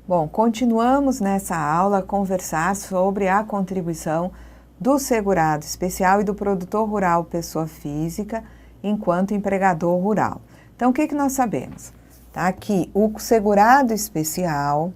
Bom, continuamos nessa aula a conversar sobre a contribuição do segurado especial e do produtor rural pessoa física enquanto empregador rural. Então, o que nós sabemos? Tá? Que o segurado especial,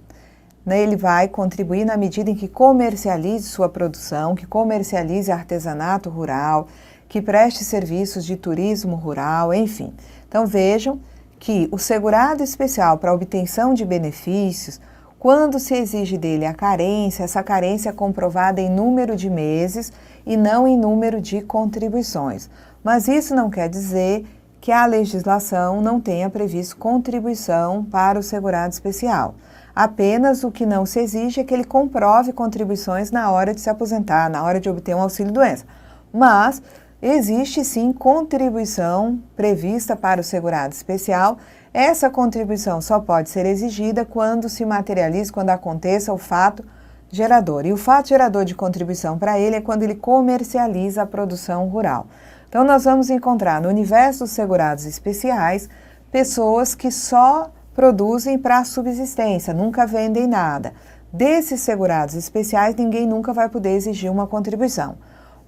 né, ele vai contribuir na medida em que comercialize sua produção, que comercialize artesanato rural, que preste serviços de turismo rural, enfim. Então, vejam que o segurado especial para obtenção de benefícios, quando se exige dele a carência, essa carência é comprovada em número de meses e não em número de contribuições. Mas isso não quer dizer que a legislação não tenha previsto contribuição para o segurado especial. Apenas o que não se exige é que ele comprove contribuições na hora de se aposentar, na hora de obter um auxílio-doença. Mas existe sim contribuição prevista para o segurado especial. Essa contribuição só pode ser exigida quando se materialize, quando aconteça o fato gerador. E o fato gerador de contribuição para ele é quando ele comercializa a produção rural. Então, nós vamos encontrar no universo dos segurados especiais pessoas que só produzem para subsistência, nunca vendem nada. Desses segurados especiais, ninguém nunca vai poder exigir uma contribuição.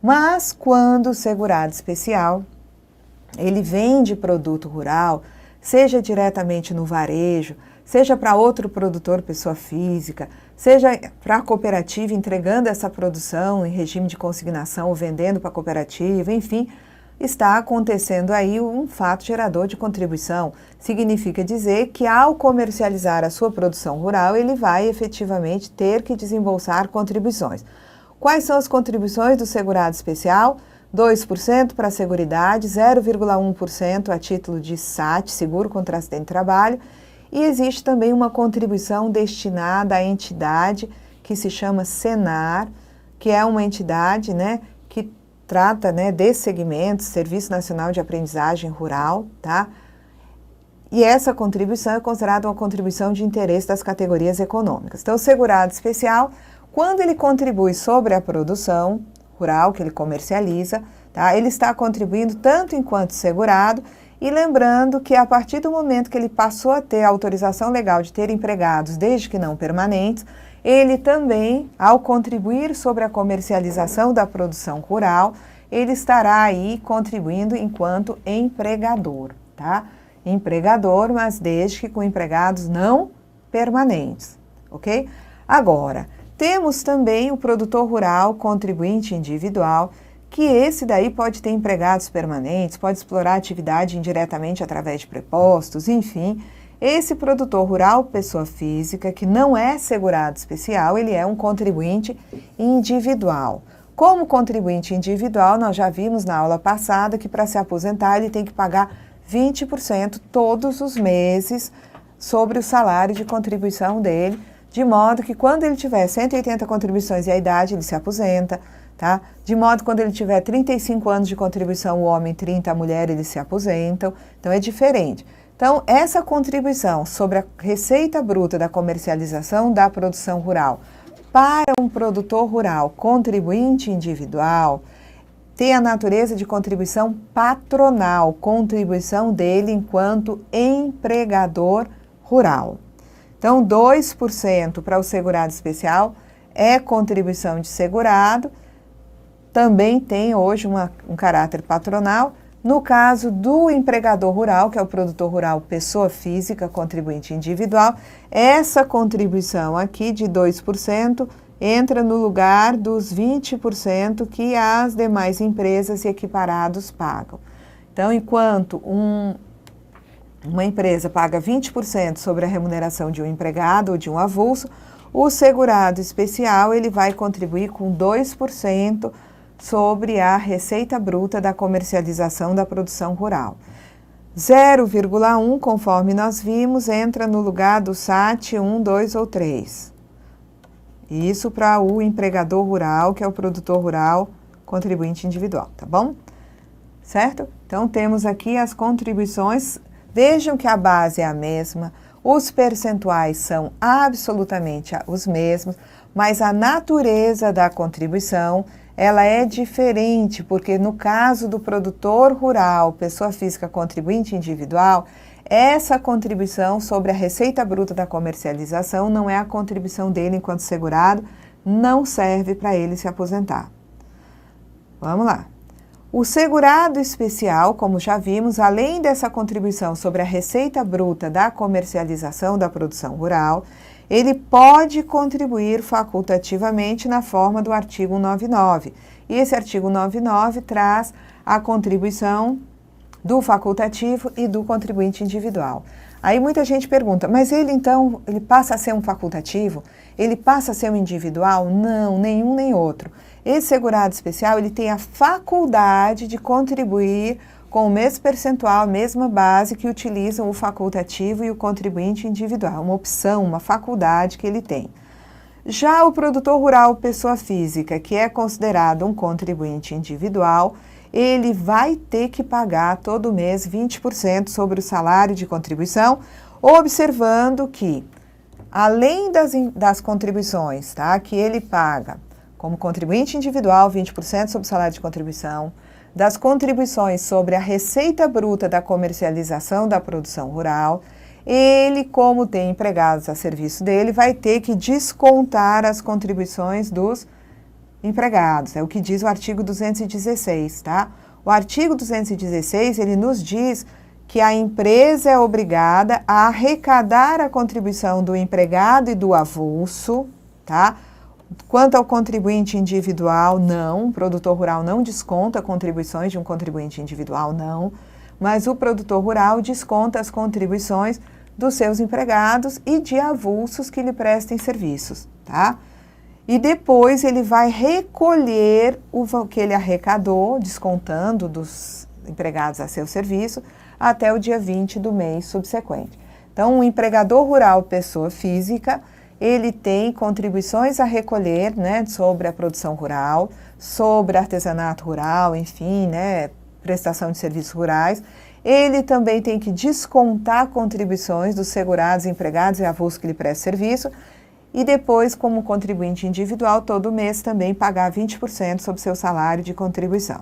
Mas, quando o segurado especial, ele vende produto rural, seja diretamente no varejo, seja para outro produtor, pessoa física, seja para a cooperativa entregando essa produção em regime de consignação ou vendendo para a cooperativa, enfim, está acontecendo aí um fato gerador de contribuição. Significa dizer que ao comercializar a sua produção rural, ele vai efetivamente ter que desembolsar contribuições. Quais são as contribuições do segurado especial? 2% para a Seguridade, 0,1% a título de SAT, Seguro contra Acidente de Trabalho, e existe também uma contribuição destinada à entidade que se chama Senar, que é uma entidade, né, que trata, né, desse segmento, Serviço Nacional de Aprendizagem Rural, tá? E essa contribuição é considerada uma contribuição de interesse das categorias econômicas. Então, o segurado especial, quando ele contribui sobre a produção rural que ele comercializa, tá? Ele está contribuindo tanto enquanto segurado, e lembrando que a partir do momento que ele passou a ter a autorização legal de ter empregados, desde que não permanentes, ele também, ao contribuir sobre a comercialização da produção rural, ele estará aí contribuindo enquanto empregador, tá? Empregador, mas desde que com empregados não permanentes, ok? Agora, temos também o produtor rural contribuinte individual, que esse daí pode ter empregados permanentes, pode explorar a atividade indiretamente através de prepostos, enfim. Esse produtor rural, pessoa física, que não é segurado especial, ele é um contribuinte individual. Como contribuinte individual, nós já vimos na aula passada que para se aposentar ele tem que pagar 20% todos os meses sobre o salário de contribuição dele, de modo que quando ele tiver 180 contribuições e a idade, ele se aposenta, tá? De modo que quando ele tiver 35 anos de contribuição, o homem, 30, a mulher, eles se aposentam. Então, é diferente. Então, essa contribuição sobre a receita bruta da comercialização da produção rural para um produtor rural contribuinte individual tem a natureza de contribuição patronal, contribuição dele enquanto empregador rural. Então, 2% para o segurado especial é contribuição de segurado, também tem hoje um caráter patronal. No caso do empregador rural, que é o produtor rural pessoa física, contribuinte individual, essa contribuição aqui de 2% entra no lugar dos 20% que as demais empresas e equiparados pagam. Então, enquanto uma empresa paga 20% sobre a remuneração de um empregado ou de um avulso, o segurado especial ele vai contribuir com 2% sobre a receita bruta da comercialização da produção rural. 0,1, conforme nós vimos, entra no lugar do SAT 1, 2 ou 3. Isso para o empregador rural, que é o produtor rural contribuinte individual, tá bom? Certo? Então, temos aqui as contribuições. Vejam que a base é a mesma, os percentuais são absolutamente os mesmos, mas a natureza da contribuição, ela é diferente, porque no caso do produtor rural, pessoa física contribuinte individual, essa contribuição sobre a receita bruta da comercialização não é a contribuição dele enquanto segurado, não serve para ele se aposentar. Vamos lá. O segurado especial, como já vimos, além dessa contribuição sobre a receita bruta da comercialização da produção rural, ele pode contribuir facultativamente na forma do artigo 199. E esse artigo 199 traz a contribuição do facultativo e do contribuinte individual. Aí muita gente pergunta, mas ele então, ele passa a ser um facultativo? Ele passa a ser um individual? Não, nenhum nem outro. Esse segurado especial, ele tem a faculdade de contribuir com o mesmo percentual, a mesma base que utilizam o facultativo e o contribuinte individual. Uma opção, uma faculdade que ele tem. Já o produtor rural, pessoa física, que é considerado um contribuinte individual, ele vai ter que pagar todo mês 20% sobre o salário de contribuição, observando que, além das contribuições, tá, que ele paga como contribuinte individual, 20% sobre o salário de contribuição, das contribuições sobre a receita bruta da comercialização da produção rural, ele, como tem empregados a serviço dele, vai ter que descontar as contribuições dos empregados. É o que diz o artigo 216, tá? O artigo 216, ele nos diz que a empresa é obrigada a arrecadar a contribuição do empregado e do avulso, tá? Quanto ao contribuinte individual, não. O produtor rural não desconta contribuições de um contribuinte individual, não. Mas o produtor rural desconta as contribuições dos seus empregados e de avulsos que lhe prestem serviços, tá? E depois ele vai recolher o que ele arrecadou, descontando dos empregados a seu serviço, até o dia 20 do mês subsequente. Então, o empregador rural, pessoa física, ele tem contribuições a recolher, né, sobre a produção rural, sobre artesanato rural, enfim, né, prestação de serviços rurais. Ele também tem que descontar contribuições dos segurados, empregados e avulsos que lhe prestam serviço, e depois, como contribuinte individual, todo mês também pagar 20% sobre seu salário de contribuição.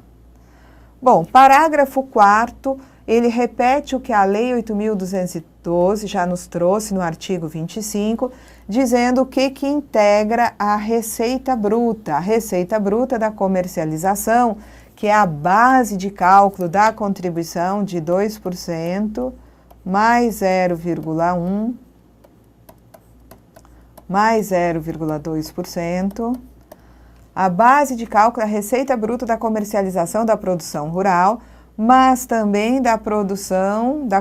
Bom, parágrafo 4º, ele repete o que a Lei 8.212 já nos trouxe no artigo 25, dizendo o que integra a receita bruta da comercialização, que é a base de cálculo da contribuição de 2% mais 0,1 mais 0,2%, a base de cálculo é a receita bruta da comercialização da produção rural, mas também da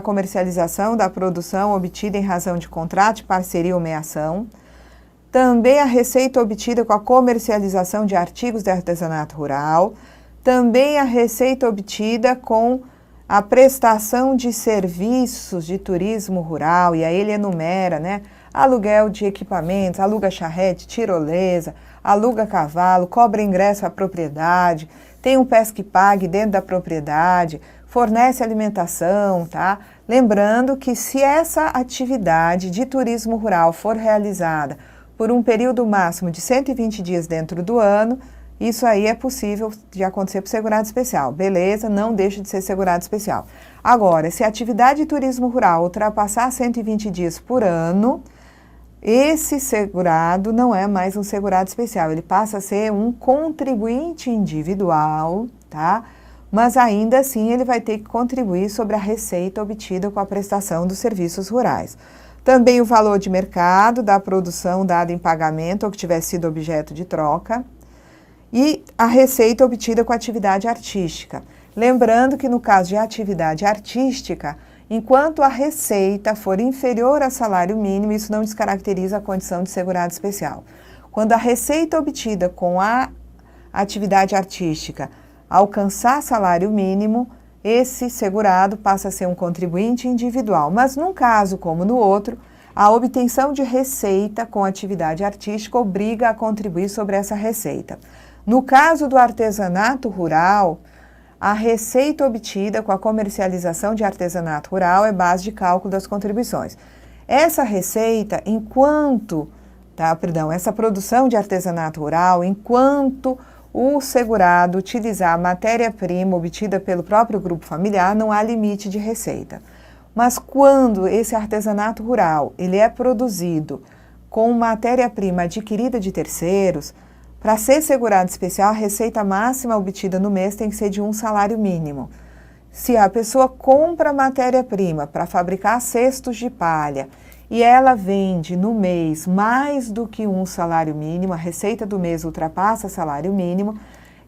comercialização da produção obtida em razão de contrato de parceria ou meação, também a receita obtida com a comercialização de artigos de artesanato rural, também a receita obtida com a prestação de serviços de turismo rural, e aí ele enumera, né? Aluguel de equipamentos, aluga charrete, tirolesa, aluga cavalo, cobra ingresso à propriedade, tem um pesque e pague dentro da propriedade, fornece alimentação, tá? Lembrando que se essa atividade de turismo rural for realizada por um período máximo de 120 dias dentro do ano, isso aí é possível de acontecer para o segurado especial. Beleza, não deixa de ser segurado especial. Agora, se a atividade de turismo rural ultrapassar 120 dias por ano, esse segurado não é mais um segurado especial, ele passa a ser um contribuinte individual, tá? Mas ainda assim ele vai ter que contribuir sobre a receita obtida com a prestação dos serviços rurais. Também o valor de mercado da produção dada em pagamento ou que tiver sido objeto de troca e a receita obtida com a atividade artística. Lembrando que no caso de atividade artística, enquanto a receita for inferior ao salário mínimo, isso não descaracteriza a condição de segurado especial. Quando a receita obtida com a atividade artística alcançar salário mínimo, esse segurado passa a ser um contribuinte individual. Mas num caso como no outro, a obtenção de receita com atividade artística obriga a contribuir sobre essa receita. No caso do artesanato rural, a receita obtida com a comercialização de artesanato rural é base de cálculo das contribuições. Essa receita, essa produção de artesanato rural, enquanto o segurado utilizar a matéria-prima obtida pelo próprio grupo familiar, não há limite de receita. Mas quando esse artesanato rural ele é produzido com matéria-prima adquirida de terceiros, para ser segurado especial, a receita máxima obtida no mês tem que ser de 1 salário mínimo. Se a pessoa compra matéria-prima para fabricar cestos de palha e ela vende no mês mais do que 1 salário mínimo, a receita do mês ultrapassa salário mínimo,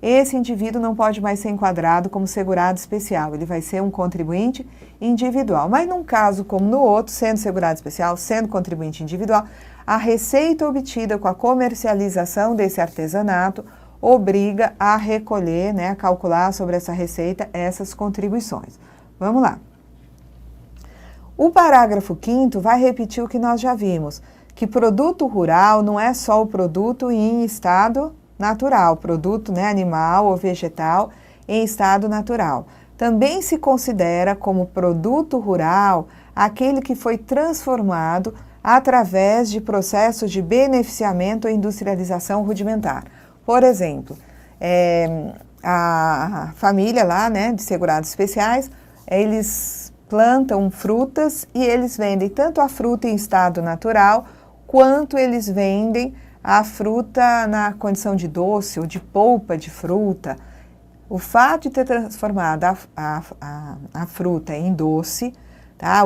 esse indivíduo não pode mais ser enquadrado como segurado especial, ele vai ser um contribuinte individual. Mas num caso como no outro, sendo segurado especial, sendo contribuinte individual, a receita obtida com a comercialização desse artesanato obriga a recolher, a calcular sobre essa receita essas contribuições. Vamos lá. O parágrafo 5º vai repetir o que nós já vimos, que produto rural não é só o produto em estado natural, produto animal ou vegetal em estado natural. Também se considera como produto rural aquele que foi transformado através de processos de beneficiamento ou industrialização rudimentar. Por exemplo, a família lá, de segurados especiais, eles plantam frutas e eles vendem tanto a fruta em estado natural, quanto eles vendem a fruta na condição de doce ou de polpa de fruta. O fato de ter transformado a fruta em doce,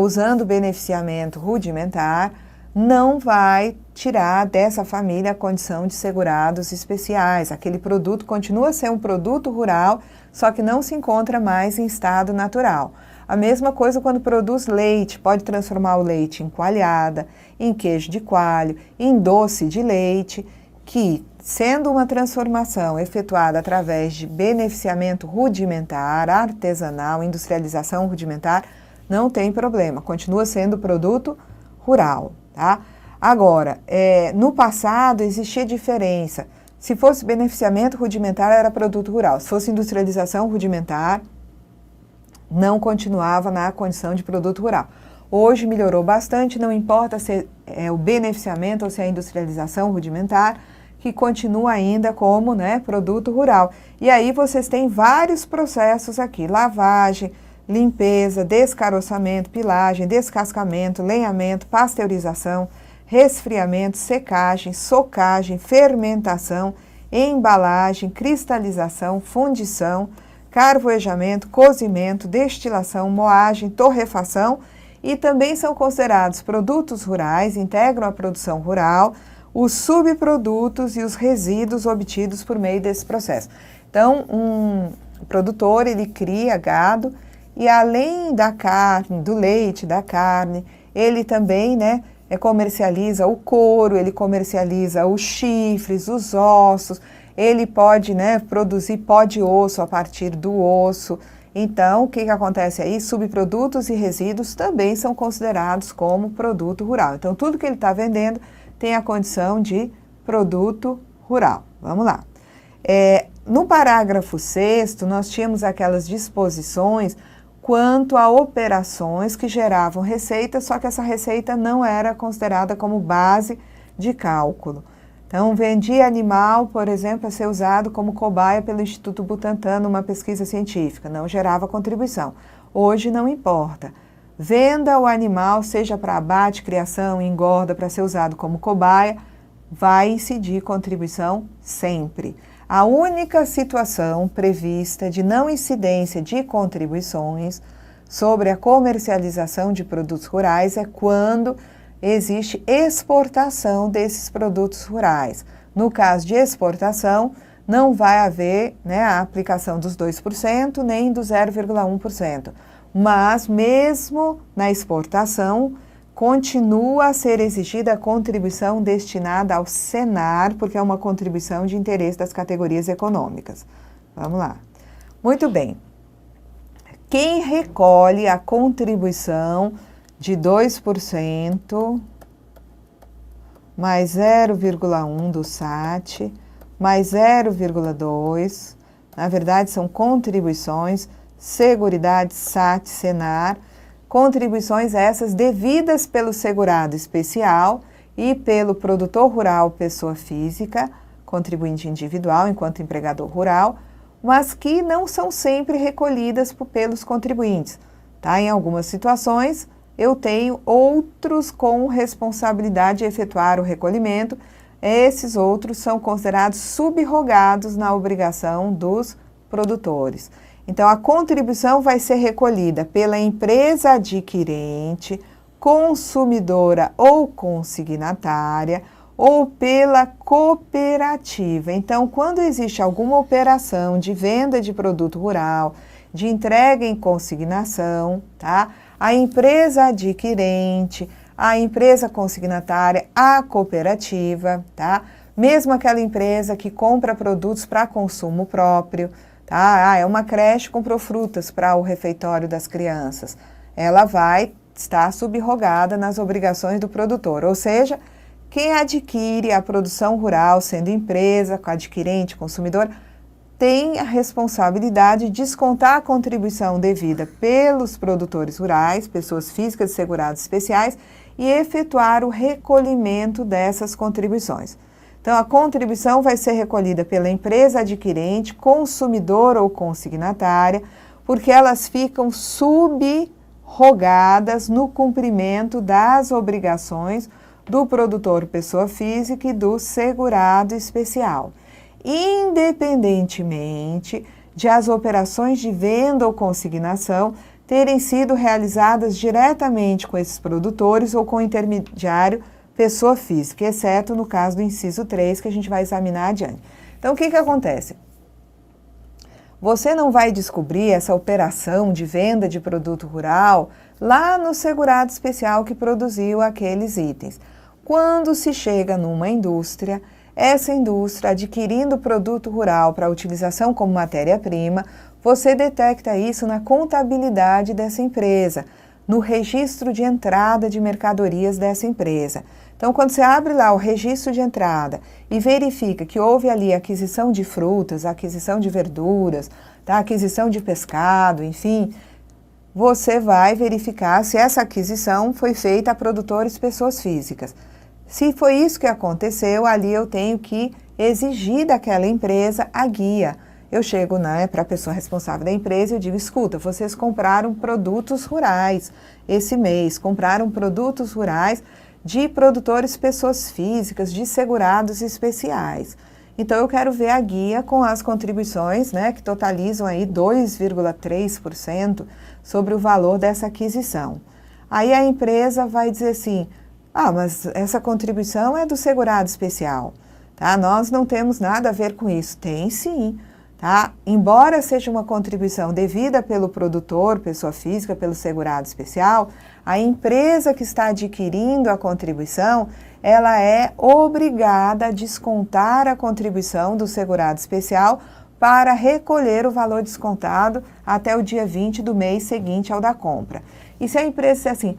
usando o beneficiamento rudimentar, não vai tirar dessa família a condição de segurados especiais. Aquele produto continua a ser um produto rural, só que não se encontra mais em estado natural. A mesma coisa quando produz leite, pode transformar o leite em coalhada, em queijo de coalho, em doce de leite, que, sendo uma transformação efetuada através de beneficiamento rudimentar, artesanal, industrialização rudimentar, não tem problema, continua sendo produto rural. Tá? Agora, no passado existia diferença. Se fosse beneficiamento rudimentar, era produto rural. Se fosse industrialização rudimentar, não continuava na condição de produto rural. Hoje melhorou bastante, não importa se é o beneficiamento ou se é a industrialização rudimentar, que continua ainda como produto rural. E aí vocês têm vários processos aqui, lavagem, limpeza, descaroçamento, pilagem, descascamento, lenhamento, pasteurização, resfriamento, secagem, socagem, fermentação, embalagem, cristalização, fundição, carvoejamento, cozimento, destilação, moagem, torrefação e também são considerados produtos rurais, integram a produção rural, os subprodutos e os resíduos obtidos por meio desse processo. Então, um produtor, ele cria gado, e além da carne, do leite, da carne, ele também comercializa o couro, ele comercializa os chifres, os ossos, ele pode produzir pó de osso a partir do osso. Então, o que acontece aí? Subprodutos e resíduos também são considerados como produto rural. Então, tudo que ele está vendendo tem a condição de produto rural. Vamos lá. No parágrafo 6º, nós tínhamos aquelas disposições quanto a operações que geravam receita, só que essa receita não era considerada como base de cálculo. Então, vendia animal, por exemplo, a ser usado como cobaia pelo Instituto Butantan numa pesquisa científica, não gerava contribuição. Hoje não importa. Venda o animal, seja para abate, criação, engorda, para ser usado como cobaia, vai incidir contribuição sempre. A única situação prevista de não incidência de contribuições sobre a comercialização de produtos rurais é quando existe exportação desses produtos rurais. No caso de exportação, não vai haver a aplicação dos 2% nem do 0,1%. Mas mesmo na exportação, continua a ser exigida a contribuição destinada ao Senar, porque é uma contribuição de interesse das categorias econômicas. Vamos lá. Muito bem. Quem recolhe a contribuição de 2% mais 0,1 do SAT, mais 0,2, na verdade são contribuições, Seguridade, SAT, Senar, contribuições essas devidas pelo segurado especial e pelo produtor rural, pessoa física, contribuinte individual enquanto empregador rural, mas que não são sempre recolhidas pelos contribuintes. tá? Em algumas situações, eu tenho outros com responsabilidade de efetuar o recolhimento. Esses outros são considerados subrogados na obrigação dos produtores. Então, a contribuição vai ser recolhida pela empresa adquirente, consumidora ou consignatária, ou pela cooperativa. Então, quando existe alguma operação de venda de produto rural, de entrega em consignação, tá? A empresa adquirente, a empresa consignatária, a cooperativa, tá? Mesmo aquela empresa que compra produtos para consumo próprio, tá? É uma creche, comprou frutas para o refeitório das crianças. Ela vai estar subrogada nas obrigações do produtor, ou seja, quem adquire a produção rural, sendo empresa, adquirente, consumidor, tem a responsabilidade de descontar a contribuição devida pelos produtores rurais, pessoas físicas e segurados especiais, e efetuar o recolhimento dessas contribuições. Então, a contribuição vai ser recolhida pela empresa adquirente, consumidor ou consignatária, porque elas ficam subrogadas no cumprimento das obrigações do produtor pessoa física e do segurado especial, independentemente de as operações de venda ou consignação terem sido realizadas diretamente com esses produtores ou com intermediário pessoa física, exceto no caso do inciso 3, que a gente vai examinar adiante. Então, o que acontece? Você não vai descobrir essa operação de venda de produto rural lá no segurado especial que produziu aqueles itens. Quando se chega numa indústria, essa indústria adquirindo produto rural para utilização como matéria-prima, você detecta isso na contabilidade dessa empresa, no registro de entrada de mercadorias dessa empresa. Então, quando você abre lá o registro de entrada e verifica que houve ali aquisição de frutas, aquisição de verduras, tá? Aquisição de pescado, enfim, você vai verificar se essa aquisição foi feita a produtores pessoas físicas. Se foi isso que aconteceu, ali eu tenho que exigir daquela empresa a guia. Eu chego, né, para a pessoa responsável da empresa e digo, escuta, vocês compraram produtos rurais esse mês, compraram produtos rurais de produtores pessoas físicas, de segurados especiais. Então, eu quero ver a guia com as contribuições, né, que totalizam aí 2,3% sobre o valor dessa aquisição. Aí a empresa vai dizer assim, mas essa contribuição é do segurado especial, tá? Nós não temos nada a ver com isso. Tem sim, tá? Embora seja uma contribuição devida pelo produtor, pessoa física, pelo segurado especial, a empresa que está adquirindo a contribuição, ela é obrigada a descontar a contribuição do segurado especial para recolher o valor descontado até o dia 20 do mês seguinte ao da compra. E se a empresa disser assim,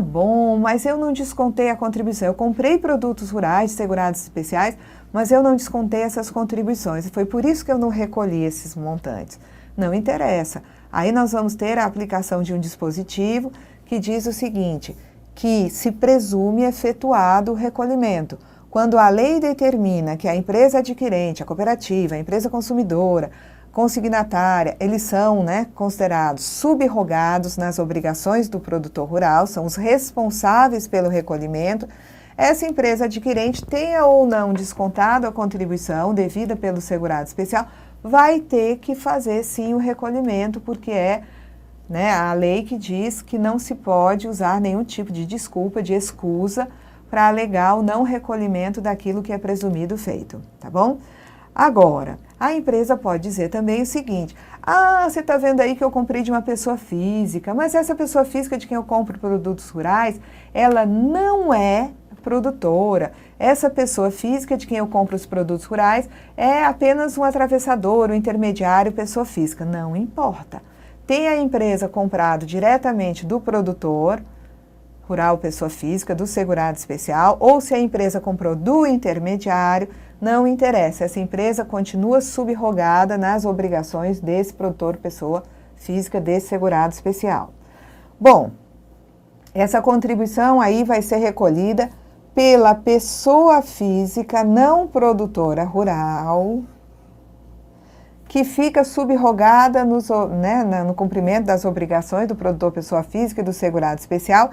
bom, mas eu não descontei a contribuição, eu comprei produtos rurais, segurados especiais, mas eu não descontei essas contribuições, e foi por isso que eu não recolhi esses montantes. Não interessa. Aí nós vamos ter a aplicação de um dispositivo que diz o seguinte, que se presume efetuado o recolhimento. Quando a lei determina que a empresa adquirente, a cooperativa, a empresa consumidora, consignatária, eles são, né, considerados subrogados nas obrigações do produtor rural, são os responsáveis pelo recolhimento. Essa empresa adquirente, tenha ou não descontado a contribuição devida pelo segurado especial, vai ter que fazer sim o recolhimento, porque é, né, a lei que diz que não se pode usar nenhum tipo de desculpa, de escusa, para alegar o não recolhimento daquilo que é presumido feito, tá bom? Agora, a empresa pode dizer também o seguinte, você está vendo aí que eu comprei de uma pessoa física, mas essa pessoa física de quem eu compro produtos rurais, ela não é produtora. Essa pessoa física de quem eu compro os produtos rurais é apenas um atravessador, um intermediário, pessoa física. Não importa. Tem a empresa comprado diretamente do produtor rural, pessoa física, do segurado especial, ou se a empresa comprou do intermediário, não interessa. Essa empresa continua subrogada nas obrigações desse produtor, pessoa física, desse segurado especial. Bom, essa contribuição aí vai ser recolhida pela pessoa física não produtora rural que fica subrogada no cumprimento das obrigações do produtor pessoa física e do segurado especial,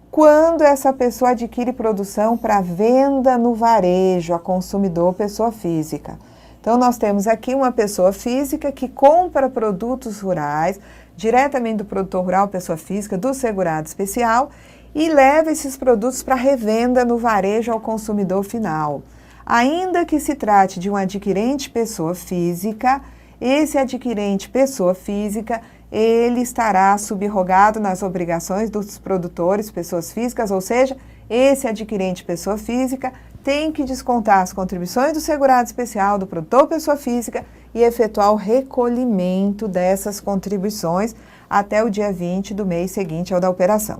quando essa pessoa adquire produção para venda no varejo a consumidor pessoa física. Então, nós temos aqui uma pessoa física que compra produtos rurais, diretamente do produtor rural, pessoa física, do segurado especial, e leva esses produtos para revenda no varejo ao consumidor final. Ainda que se trate de um adquirente pessoa física, esse adquirente pessoa física, ele estará subrogado nas obrigações dos produtores pessoas físicas, ou seja, esse adquirente pessoa física tem que descontar as contribuições do segurado especial, do produtor pessoa física e efetuar o recolhimento dessas contribuições até o dia 20 do mês seguinte ao da operação.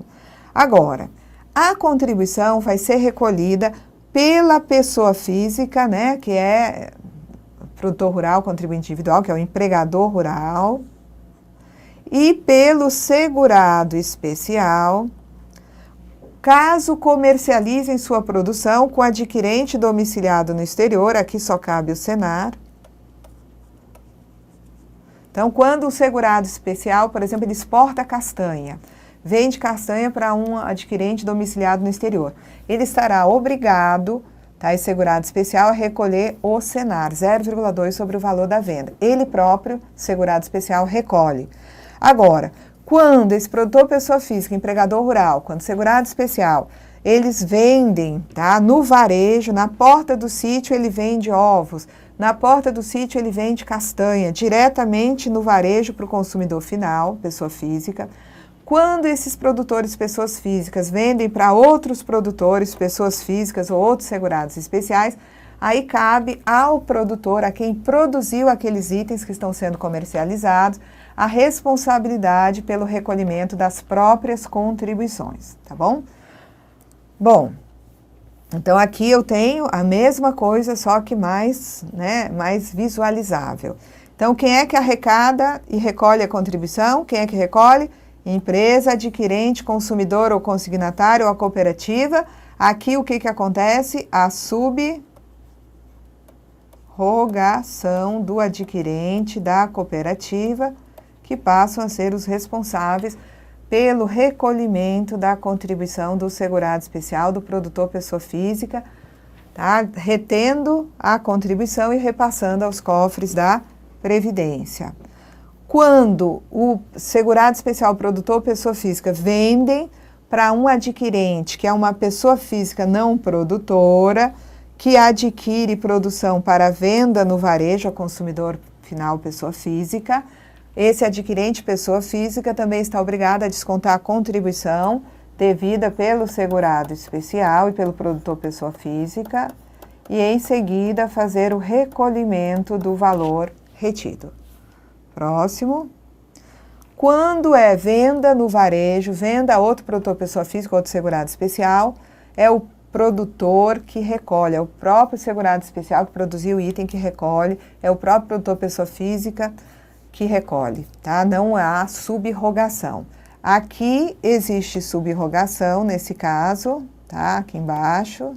Agora, a contribuição vai ser recolhida pela pessoa física, né, que é produtor rural, contribuinte individual, que é o empregador rural, e pelo segurado especial, caso comercializem sua produção com adquirente domiciliado no exterior, aqui só cabe o Senar. Então, quando o segurado especial, por exemplo, ele exporta castanha, vende castanha para um adquirente domiciliado no exterior, ele estará obrigado, tá, esse segurado especial, a recolher o Senar, 0,2 sobre o valor da venda. Ele próprio, segurado especial, recolhe. Agora, quando esse produtor pessoa física, empregador rural, quando segurado especial, eles vendem, tá, no varejo, na porta do sítio ele vende ovos, na porta do sítio ele vende castanha, diretamente no varejo para o consumidor final, pessoa física. Quando esses produtores pessoas físicas vendem para outros produtores pessoas físicas ou outros segurados especiais, aí cabe ao produtor, a quem produziu aqueles itens que estão sendo comercializados, a responsabilidade pelo recolhimento das próprias contribuições, tá bom? Bom, então aqui eu tenho a mesma coisa, só que mais visualizável. Então, quem é que arrecada e recolhe a contribuição? Quem é que recolhe? Empresa, adquirente, consumidor ou consignatário ou a cooperativa. Aqui o que acontece? A subrogação do adquirente da cooperativa, que passam a ser os responsáveis pelo recolhimento da contribuição do segurado especial do produtor pessoa física, tá? Retendo a contribuição e repassando aos cofres da Previdência. Quando o segurado especial produtor pessoa física vendem para um adquirente, que é uma pessoa física não produtora, que adquire produção para venda no varejo ao consumidor final pessoa física, esse adquirente pessoa física também está obrigado a descontar a contribuição devida pelo segurado especial e pelo produtor pessoa física e em seguida fazer o recolhimento do valor retido. Próximo. Quando é venda no varejo, venda a outro produtor pessoa física, outro segurado especial, é o produtor que recolhe, é o próprio segurado especial que produziu o item que recolhe, é o próprio produtor pessoa física que recolhe, tá? Não há subrogação. Aqui existe subrogação nesse caso, tá? Aqui embaixo.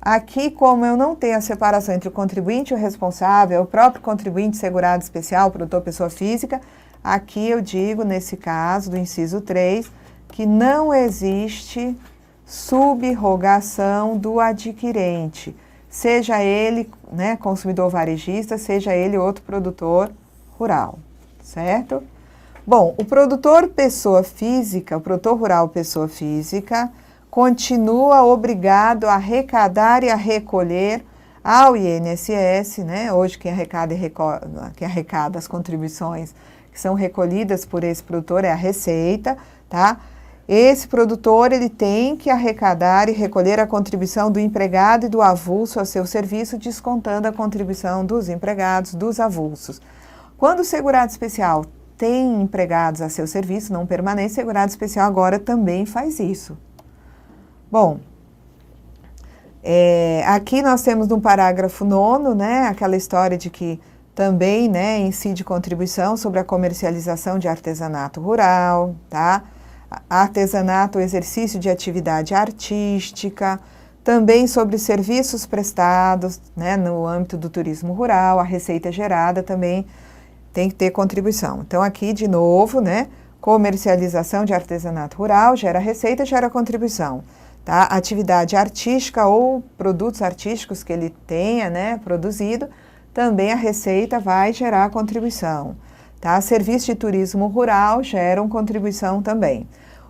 Aqui, como eu não tenho a separação entre o contribuinte e o responsável, o próprio contribuinte segurado especial, produtor pessoa física, aqui eu digo, nesse caso do inciso 3, que não existe subrogação do adquirente, seja ele, né, consumidor varejista, seja ele outro produtor rural, certo? Bom, o produtor pessoa física, o produtor rural pessoa física, continua obrigado a arrecadar e a recolher ao INSS, né? Hoje quem arrecada as contribuições que são recolhidas por esse produtor é a Receita, tá? Esse produtor, ele tem que arrecadar e recolher a contribuição do empregado e do avulso a seu serviço, descontando a contribuição dos empregados, dos avulsos. Quando o segurado especial tem empregados a seu serviço, não permanente, o segurado especial agora também faz isso. Bom, aqui nós temos no parágrafo 9º, né, aquela história de que também, né, incide contribuição sobre a comercialização de artesanato rural, tá? Artesanato, exercício de atividade artística, Também sobre serviços prestados, né, no âmbito do turismo rural, a receita gerada também tem que ter contribuição. Então, aqui, de novo, né, comercialização de artesanato rural gera receita, gera contribuição. Tá? Atividade artística ou produtos artísticos que ele tenha, né, produzido, também a receita vai gerar contribuição. Tá? Serviço de turismo rural geram contribuição também.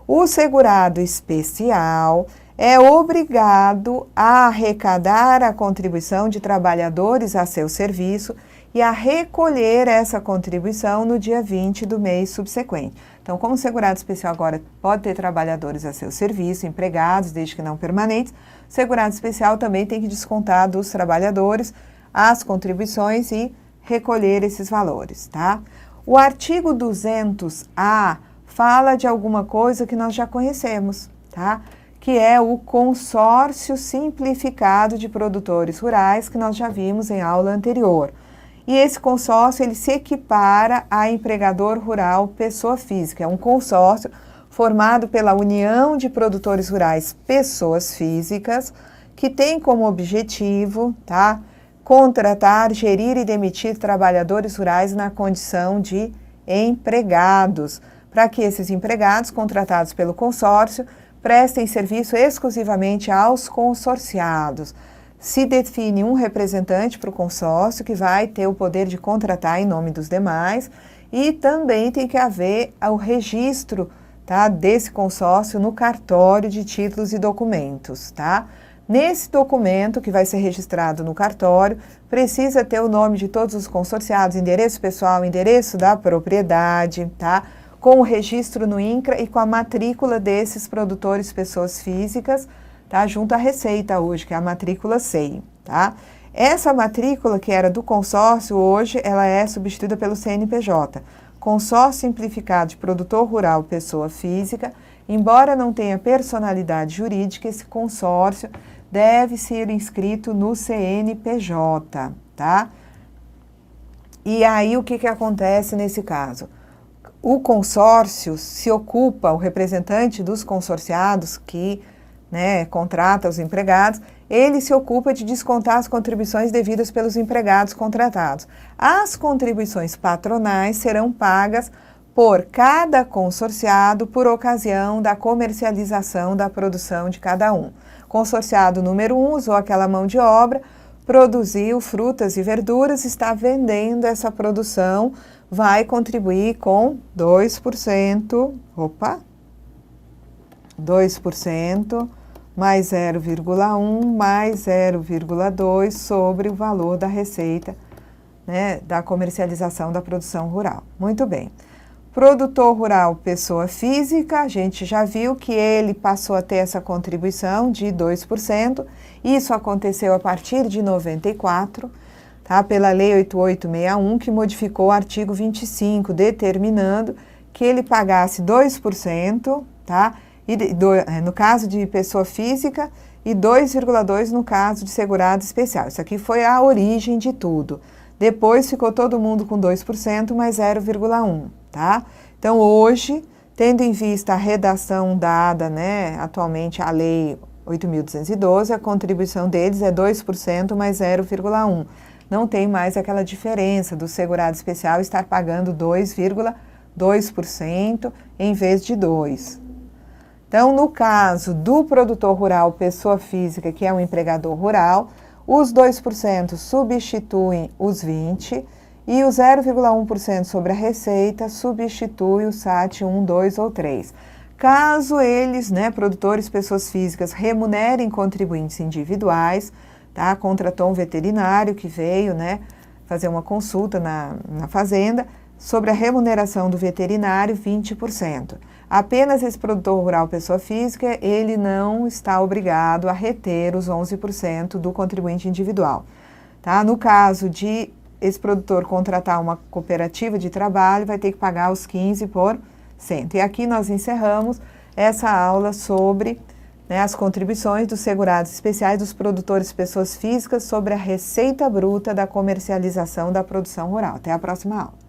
O segurado especial é obrigado a arrecadar a contribuição de trabalhadores a seu serviço e a recolher essa contribuição no dia 20 do mês subsequente. Então, como o segurado especial agora pode ter trabalhadores a seu serviço, empregados, desde que não permanentes, o segurado especial também tem que descontar dos trabalhadores as contribuições e recolher esses valores, tá? O artigo 200-A fala de alguma coisa que nós já conhecemos, tá? Que é o consórcio simplificado de produtores rurais, que nós já vimos em aula anterior. E esse consórcio, ele se equipara a empregador rural pessoa física. É um consórcio formado pela União de Produtores Rurais Pessoas Físicas, que tem como objetivo, tá, contratar, gerir e demitir trabalhadores rurais na condição de empregados, para que esses empregados contratados pelo consórcio prestem serviço exclusivamente aos consorciados. Se define um representante para o consórcio que vai ter o poder de contratar em nome dos demais e também tem que haver o registro, tá, desse consórcio no cartório de títulos e documentos, tá? Nesse documento que vai ser registrado no cartório, precisa ter o nome de todos os consorciados, endereço pessoal, endereço da propriedade, tá? Com o registro no INCRA e com a matrícula desses produtores pessoas físicas, tá? Junto à Receita hoje, que é a matrícula SEI, tá? Essa matrícula que era do consórcio, hoje ela é substituída pelo CNPJ, Consórcio Simplificado de Produtor Rural Pessoa Física. Embora não tenha personalidade jurídica, esse consórcio deve ser inscrito no CNPJ, tá? E aí o que acontece nesse caso? O consórcio se ocupa, o representante dos consorciados que, né, contrata os empregados, ele se ocupa de descontar as contribuições devidas pelos empregados contratados. As contribuições patronais serão pagas por cada consorciado por ocasião da comercialização da produção de cada um. Consorciado número 1 usou aquela mão de obra, produziu frutas e verduras, está vendendo essa produção, vai contribuir com 2%, 2% mais 0,1 mais 0,2 sobre o valor da receita, né, da comercialização da produção rural. Muito bem. Produtor rural, pessoa física, a gente já viu que ele passou a ter essa contribuição de 2%. Isso aconteceu a partir de 94, tá? Pela Lei 8861, que modificou o artigo 25, determinando que ele pagasse 2%, tá? No caso de pessoa física e 2,2% no caso de segurado especial. Isso aqui foi a origem de tudo. Depois ficou todo mundo com 2% mais 0,1%, tá? Então, hoje, tendo em vista a redação dada, né, atualmente a Lei 8.212, a contribuição deles é 2% mais 0,1%. Não tem mais aquela diferença do segurado especial estar pagando 2,2% em vez de 2%. Então, no caso do produtor rural, pessoa física, que é um empregador rural, os 2% substituem os 20% e o 0,1% sobre a receita substitui o SAT 1, 2 ou 3. Caso eles, né, produtores, pessoas físicas, remunerem contribuintes individuais, tá? Contratou um veterinário que veio, né, fazer uma consulta na fazenda, sobre a remuneração do veterinário, 20%. Apenas esse produtor rural, pessoa física, ele não está obrigado a reter os 11% do contribuinte individual. Tá? No caso de esse produtor contratar uma cooperativa de trabalho, vai ter que pagar os 15%. E aqui nós encerramos essa aula sobre, né, as contribuições dos segurados especiais dos produtores pessoas físicas sobre a receita bruta da comercialização da produção rural. Até a próxima aula.